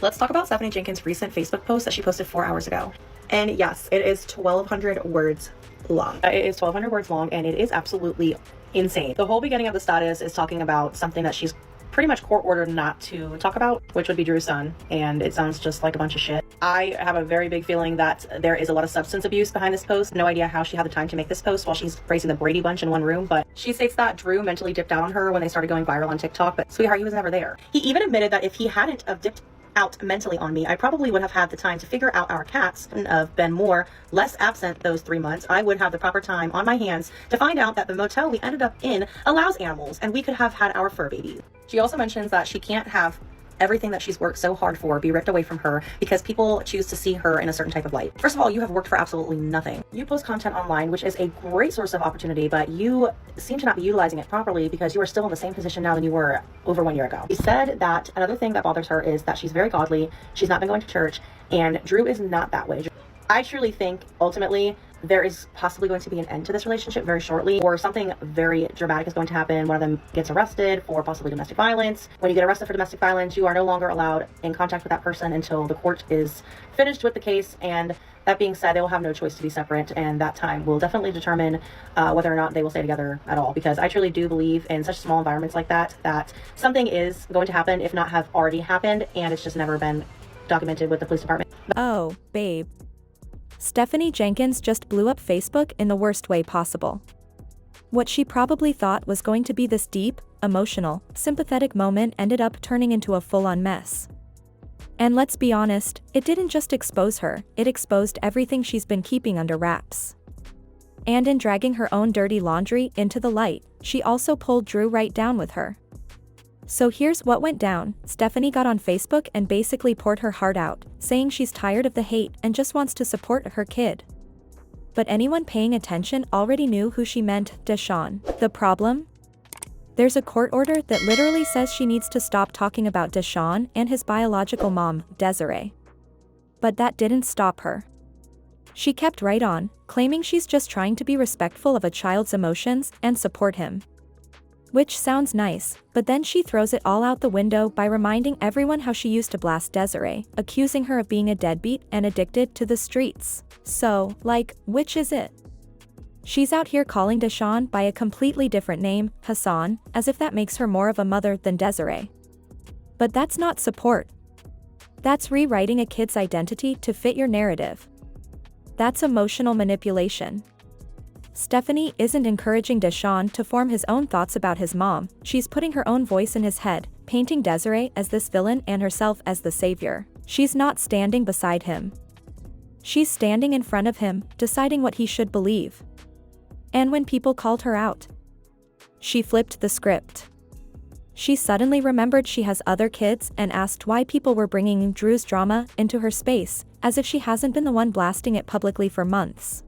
Let's talk about Stephanie Jenkins' recent Facebook post that she posted 4 hours ago. And yes, it is 1,200 words long. It is 1,200 words long, and it is absolutely insane. The whole beginning of the status is talking about something that she's pretty much court ordered not to talk about, which would be Drew's son, and it sounds just like a bunch of shit. I have a very big feeling that there is a lot of substance abuse behind this post. No idea how she had the time to make this post while she's raising the Brady Bunch in one room, but she states that Drew mentally dipped out on her when they started going viral on TikTok, but sweetheart, he was never there. He even admitted that if he hadn't have dipped out mentally on me, I probably would have had the time to figure out our cats and have been more less absent those 3 months. I would have the proper time on my hands to find out that the motel we ended up in allows animals and we could have had our fur babies. She also mentions that she can't have everything that she's worked so hard for be ripped away from her because people choose to see her in a certain type of light. First of all, you have worked for absolutely nothing. You post content online, which is a great source of opportunity, but you seem to not be utilizing it properly because you are still in the same position now than you were over 1 year ago. She said that another thing that bothers her is that she's very godly, she's not been going to church, and Drew is not that way. I truly think ultimately there is possibly going to be an end to this relationship very shortly, or something very dramatic is going to happen. One of them gets arrested for possibly domestic violence. When you get arrested for domestic violence, you are no longer allowed in contact with that person until the court is finished with the case. And that being said, they will have no choice to be separate, and that time will definitely determine whether or not they will stay together at all. Because I truly do believe in such small environments like that, that something is going to happen, if not have already happened, and it's just never been documented with the police department. Oh, babe. Stephanie Jenkins just blew up Facebook in the worst way possible. What she probably thought was going to be this deep, emotional, sympathetic moment ended up turning into a full-on mess. And let's be honest, it didn't just expose her, it exposed everything she's been keeping under wraps. And in dragging her own dirty laundry into the light, she also pulled Drew right down with her. So here's what went down. Stephanie got on Facebook and basically poured her heart out, saying she's tired of the hate and just wants to support her kid. But anyone paying attention already knew who she meant, Deshaun. The problem? There's a court order that literally says she needs to stop talking about Deshaun and his biological mom, Desiree. But that didn't stop her. She kept right on, claiming she's just trying to be respectful of a child's emotions and support him. Which sounds nice, but then she throws it all out the window by reminding everyone how she used to blast Desiree, accusing her of being a deadbeat and addicted to the streets. So, like, which is it? She's out here calling Deshaun by a completely different name, Hassan, as if that makes her more of a mother than Desiree. But that's not support. That's rewriting a kid's identity to fit your narrative. That's emotional manipulation. Stephanie isn't encouraging Deshaun to form his own thoughts about his mom, she's putting her own voice in his head, painting Desiree as this villain and herself as the savior. She's not standing beside him. She's standing in front of him, deciding what he should believe. And when people called her out, she flipped the script. She suddenly remembered she has other kids and asked why people were bringing Drew's drama into her space, as if she hasn't been the one blasting it publicly for months.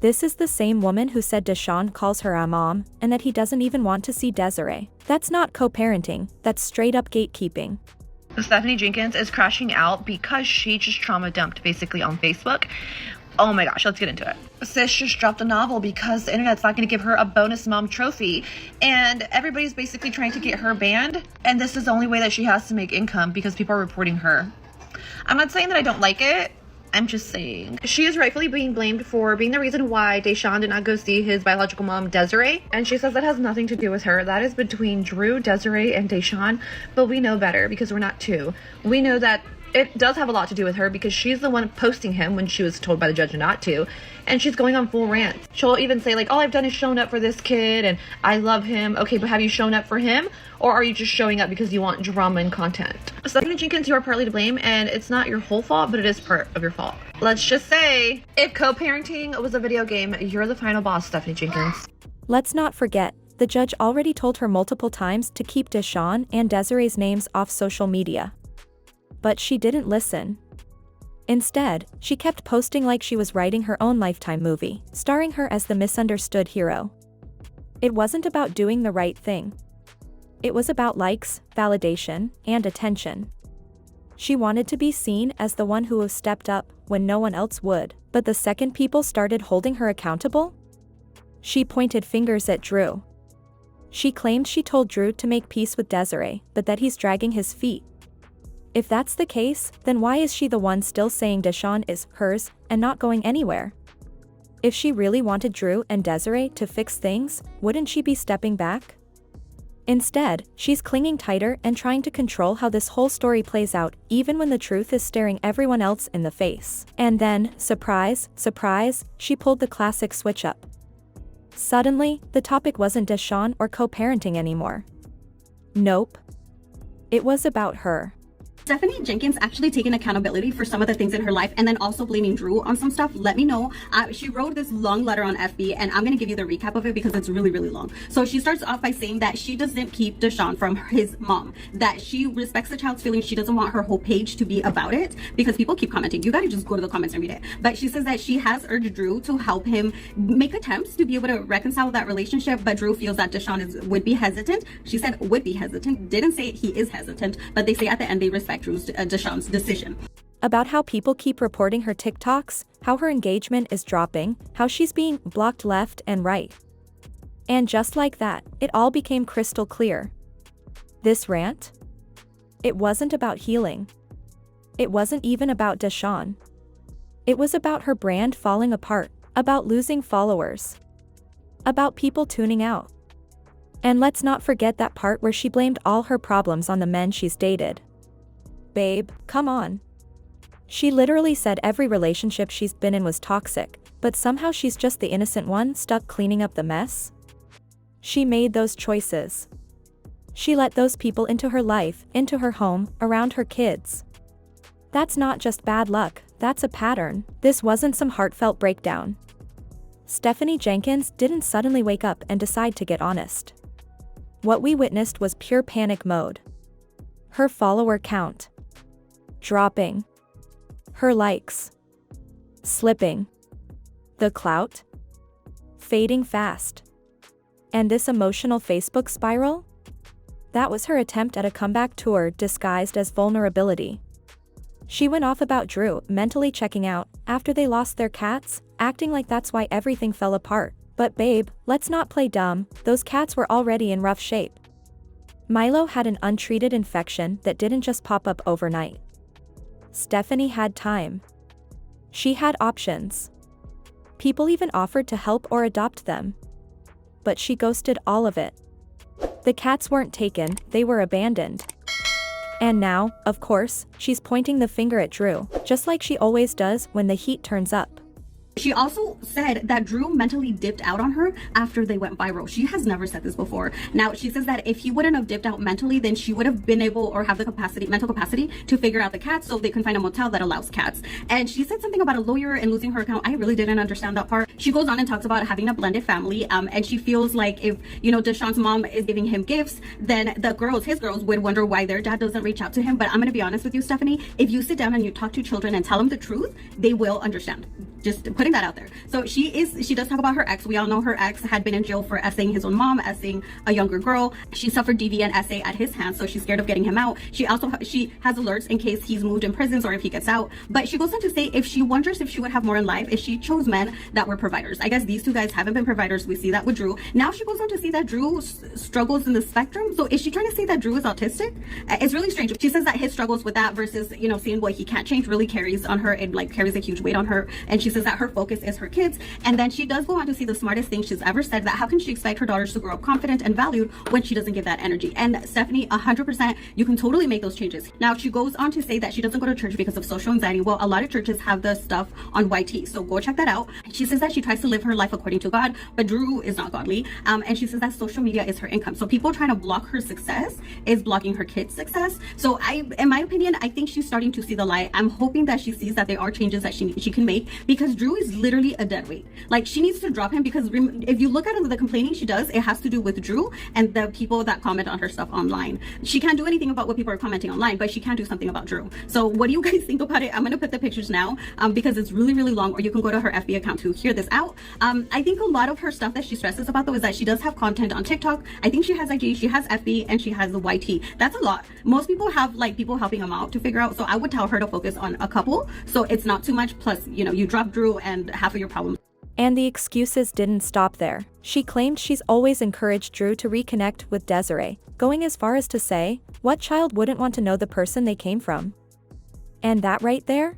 This is the same woman who said Deshaun calls her a mom, and that he doesn't even want to see Desiree. That's not co-parenting, that's straight up gatekeeping. Stephanie Jenkins is crashing out because she just trauma dumped basically on Facebook. Oh my gosh, let's get into it. Sis just dropped a novel because the internet's not going to give her a bonus mom trophy, and everybody's basically trying to get her banned, and this is the only way that she has to make income because people are reporting her. I'm not saying that I don't like it. I'm just saying. She is rightfully being blamed for being the reason why Deshaun did not go see his biological mom, Desiree. And she says that has nothing to do with her. That is between Drew, Desiree, and Deshaun. But we know better because we're not two. We know that it does have a lot to do with her because she's the one posting him when she was told by the judge not to. And she's going on full rants. She'll even say like, all I've done is shown up for this kid and I love him. Okay, but have you shown up for him? Or are you just showing up because you want drama and content? Stephanie Jenkins, you are partly to blame, and it's not your whole fault, but it is part of your fault. Let's just say, if co-parenting was a video game, you're the final boss, Stephanie Jenkins. Let's not forget, the judge already told her multiple times to keep Deshaun and Desiree's names off social media. But she didn't listen. Instead, she kept posting like she was writing her own Lifetime movie, starring her as the misunderstood hero. It wasn't about doing the right thing. It was about likes, validation, and attention. She wanted to be seen as the one who stepped up when no one else would, but the second people started holding her accountable, she pointed fingers at Drew. She claimed she told Drew to make peace with Desiree, but that he's dragging his feet. If that's the case, then why is she the one still saying Deshaun is hers and not going anywhere? If she really wanted Drew and Desiree to fix things, wouldn't she be stepping back? Instead, she's clinging tighter and trying to control how this whole story plays out, even when the truth is staring everyone else in the face. And then, surprise, surprise, she pulled the classic switch up. Suddenly, the topic wasn't Deshaun or co-parenting anymore. Nope. It was about her. Stephanie Jenkins actually taking accountability for some of the things in her life and then also blaming Drew on some stuff. Let me know. She wrote this long letter on FB and I'm going to give you the recap of it because it's really, really long. So she starts off by saying that she doesn't keep Deshaun from his mom, that she respects the child's feelings. She doesn't want her whole page to be about it because people keep commenting. You got to just go to the comments and read it. But she says that she has urged Drew to help him make attempts to be able to reconcile that relationship. But Drew feels that Deshaun would be hesitant. She said would be hesitant. Didn't say he is hesitant, but they say at the end they respect Deshaun's decision. About how people keep reporting her TikToks, how her engagement is dropping, how she's being blocked left and right. And just like that, it all became crystal clear. This rant? It wasn't about healing. It wasn't even about Deshaun. It was about her brand falling apart, about losing followers, about people tuning out. And let's not forget that part where she blamed all her problems on the men she's dated. Babe, come on. She literally said every relationship she's been in was toxic, but somehow she's just the innocent one stuck cleaning up the mess. She made those choices. She let those people into her life, into her home, around her kids. That's not just bad luck, that's a pattern. This wasn't some heartfelt breakdown. Stephanie Jenkins didn't suddenly wake up and decide to get honest. What we witnessed was pure panic mode. Her follower count dropping. Her likes slipping. The clout fading fast. And this emotional Facebook spiral? That was her attempt at a comeback tour disguised as vulnerability. She went off about Drew mentally checking out after they lost their cats, acting like that's why everything fell apart. But babe, let's not play dumb, those cats were already in rough shape. Milo had an untreated infection that didn't just pop up overnight. Stephanie had time. She had options. People even offered to help or adopt them. But she ghosted all of it. The cats weren't taken, they were abandoned. And now, of course, she's pointing the finger at Drew, just like she always does when the heat turns up. She also said that Drew mentally dipped out on her after they went viral. She has never said this before. Now, she says that if he wouldn't have dipped out mentally, then she would have been able or have the mental capacity to figure out the cats so they can find a motel that allows cats. And she said something about a lawyer and losing her account. I really didn't understand that part. She goes on and talks about having a blended family. And she feels like if, Deshaun's mom is giving him gifts, then his girls would wonder why their dad doesn't reach out to him. But I'm going to be honest with you, Stephanie, if you sit down and you talk to children and tell them the truth, they will understand. Just putting that out there. So she does talk about her ex. We all know her ex had been in jail for essaying his own mom, essaying a younger girl. She suffered DV and essay at his hands, so she's scared of getting him out. She has alerts in case he's moved in prisons or if he gets out. But she goes on to say if she wonders if she would have more in life if she chose men that were providers. I guess these two guys haven't been providers. We see that with Drew. Now she goes on to say that Drew struggles in the spectrum. So is she trying to say that Drew is autistic? It's really strange. She says that his struggles with that versus, seeing what he can't change really carries on her. It carries a huge weight on her. And she says that her focus is her kids. And then she does go on to see the smartest thing she's ever said, that how can she expect her daughters to grow up confident and valued when she doesn't give that energy? And Stephanie, 100%, you can totally make those changes. Now, she goes on to say that she doesn't go to church because of social anxiety. Well, a lot of churches have the stuff on YT, so go check that out. She says that she tries to live her life according to God, but Drew is not godly. And she says that social media is her income. So people trying to block her success is blocking her kids' success. So in my opinion, I think she's starting to see the light. I'm hoping that she sees that there are changes that she can make, because Drew is literally a dead weight. She needs to drop him, because if you look at the complaining she does, it has to do with Drew and the people that comment on her stuff online. She can't do anything about what people are commenting online, but she can do something about Drew. So what do you guys think about it? I'm going to put the pictures now because it's really, really long, or you can go to her FB account to hear this out. I think a lot of her stuff that she stresses about, though, is that she does have content on TikTok. I think she has IG, she has FB, and she has the YT. That's a lot. Most people have people helping them out to figure out. So I would tell her to focus on a couple, so it's not too much. Plus, you drop Drew and half of your problems. And the excuses didn't stop there. She claimed she's always encouraged Drew to reconnect with Desiree, going as far as to say, what child wouldn't want to know the person they came from? And that right there?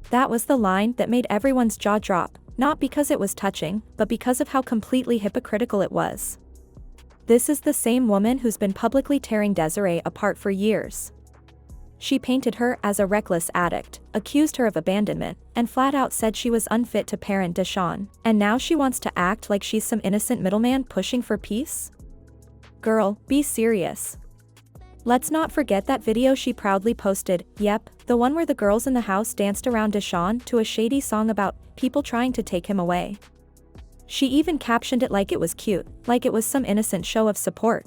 That was the line that made everyone's jaw drop, not because it was touching, but because of how completely hypocritical it was. This is the same woman who's been publicly tearing Desiree apart for years. She painted her as a reckless addict, accused her of abandonment, and flat out said she was unfit to parent Deshawn. And now she wants to act like she's some innocent middleman pushing for peace? Girl, be serious. Let's not forget that video she proudly posted, yep, the one where the girls in the house danced around Deshawn to a shady song about people trying to take him away. She even captioned it like it was cute, like it was some innocent show of support.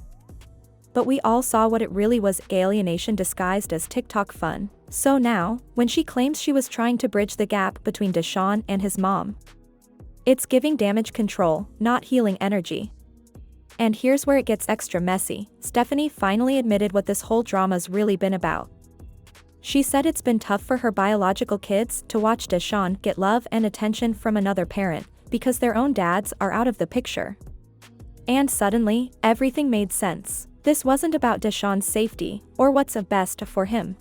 But we all saw what it really was, alienation disguised as TikTok fun. So now, when she claims she was trying to bridge the gap between Deshawn and his mom, it's giving damage control, not healing energy. And here's where it gets extra messy. Stephanie finally admitted what this whole drama's really been about. She said it's been tough for her biological kids to watch Deshawn get love and attention from another parent, because their own dads are out of the picture. And suddenly, everything made sense. This wasn't about Deshawn's safety, or what's best for him.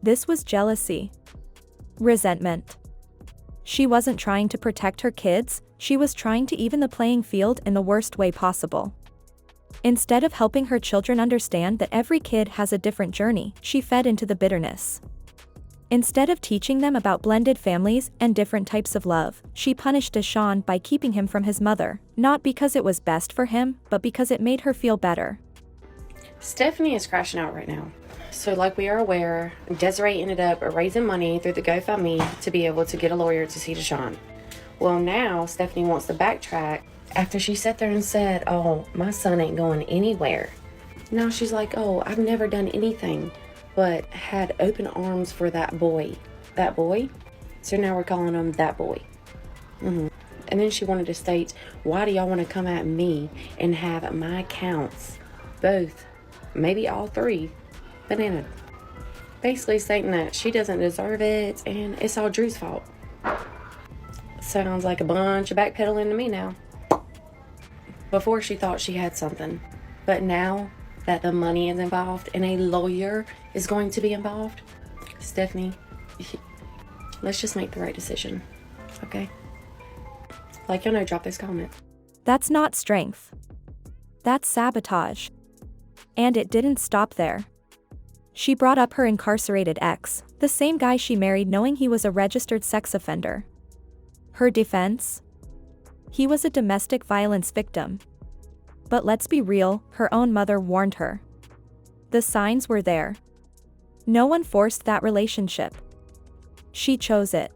This was jealousy. Resentment. She wasn't trying to protect her kids, she was trying to even the playing field in the worst way possible. Instead of helping her children understand that every kid has a different journey, she fed into the bitterness. Instead of teaching them about blended families and different types of love, she punished Deshawn by keeping him from his mother, not because it was best for him, but because it made her feel better. Stephanie is crashing out right now. So like we are aware, Desiree ended up raising money through the GoFundMe to be able to get a lawyer to see Deshawn. Well, now Stephanie wants to backtrack after she sat there and said, oh, my son ain't going anywhere. Now she's like, oh, I've never done anything but had open arms for that boy. That boy? So now we're calling him that boy. And then she wanted to state, why do y'all want to come at me and have my accounts, both, maybe all three, banana? Basically stating that she doesn't deserve it and it's all Drew's fault. Sounds like a bunch of backpedaling to me now. Before she thought she had something, but now that the money is involved and a lawyer is going to be involved, Stephanie, let's just make the right decision, okay? Like, y'all know, drop this comment. That's not strength. That's sabotage. And it didn't stop there. She brought up her incarcerated ex, the same guy she married knowing he was a registered sex offender. Her defense? He was a domestic violence victim. But let's be real, her own mother warned her. The signs were there. No one forced that relationship. She chose it.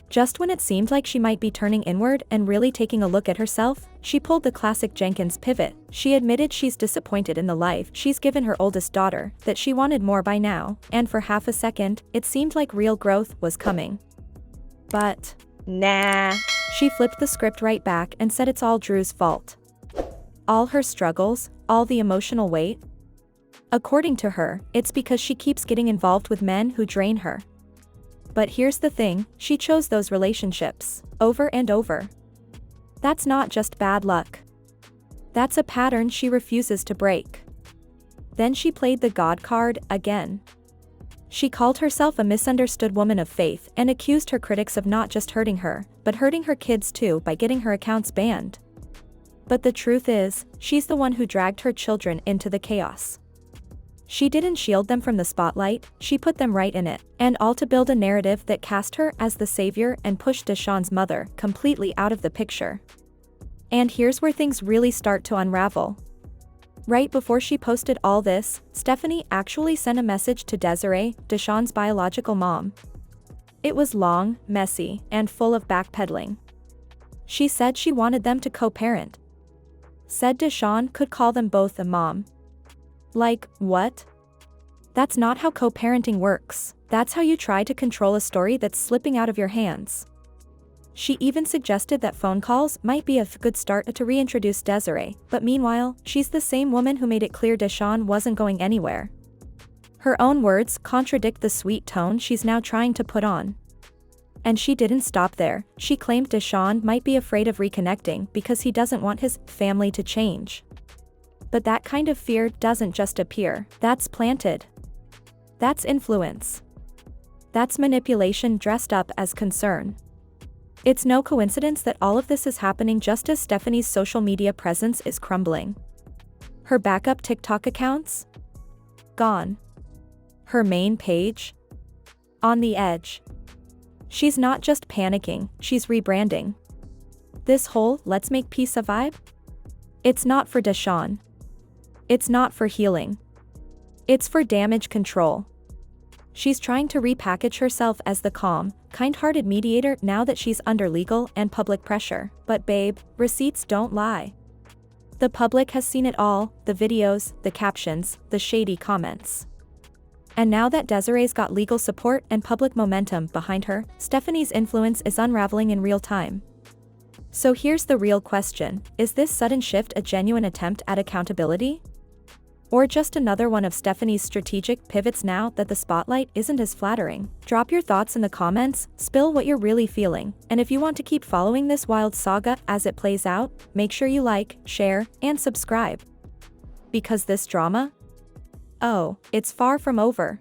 Just when it seemed like she might be turning inward and really taking a look at herself, she pulled the classic Jenkins pivot. She admitted she's disappointed in the life she's given her oldest daughter, that she wanted more by now, and for half a second, it seemed like real growth was coming. But nah. She flipped the script right back and said it's all Drew's fault. All her struggles, all the emotional weight. According to her, it's because she keeps getting involved with men who drain her. But here's the thing, she chose those relationships, over and over. That's not just bad luck. That's a pattern she refuses to break. Then she played the God card again. She called herself a misunderstood woman of faith and accused her critics of not just hurting her, but hurting her kids too by getting her accounts banned. But the truth is, she's the one who dragged her children into the chaos. She didn't shield them from the spotlight, she put them right in it, and all to build a narrative that cast her as the savior and pushed Deshawn's mother completely out of the picture. And here's where things really start to unravel. Right before she posted all this, Stephanie actually sent a message to Desiree, Deshawn's biological mom. It was long, messy, and full of backpedaling. She said she wanted them to co-parent. Said Deshawn could call them both a mom. Like, what? That's not how co-parenting works. That's how you try to control a story that's slipping out of your hands. She even suggested that phone calls might be a good start to reintroduce Desiree, but meanwhile, she's the same woman who made it clear Deshawn wasn't going anywhere. Her own words contradict the sweet tone she's now trying to put on. And she didn't stop there. She claimed Deshaun might be afraid of reconnecting because he doesn't want his family to change. But that kind of fear doesn't just appear. That's planted. That's influence. That's manipulation dressed up as concern. It's no coincidence that all of this is happening just as Stephanie's social media presence is crumbling. Her backup TikTok accounts? Gone. Her main page? On the edge. She's not just panicking, she's rebranding. This whole "let's make peace" a vibe? It's not for Deshaun. It's not for healing. It's for damage control. She's trying to repackage herself as the calm, kind-hearted mediator now that she's under legal and public pressure. But babe, receipts don't lie. The public has seen it all, the videos, the captions, the shady comments. And now that Desiree's got legal support and public momentum behind her, Stephanie's influence is unraveling in real time. So here's the real question: is this sudden shift a genuine attempt at accountability? Or just another one of Stephanie's strategic pivots now that the spotlight isn't as flattering? Drop your thoughts in the comments, spill what you're really feeling, and if you want to keep following this wild saga as it plays out, make sure you like, share, and subscribe. Because this drama? Oh, it's far from over.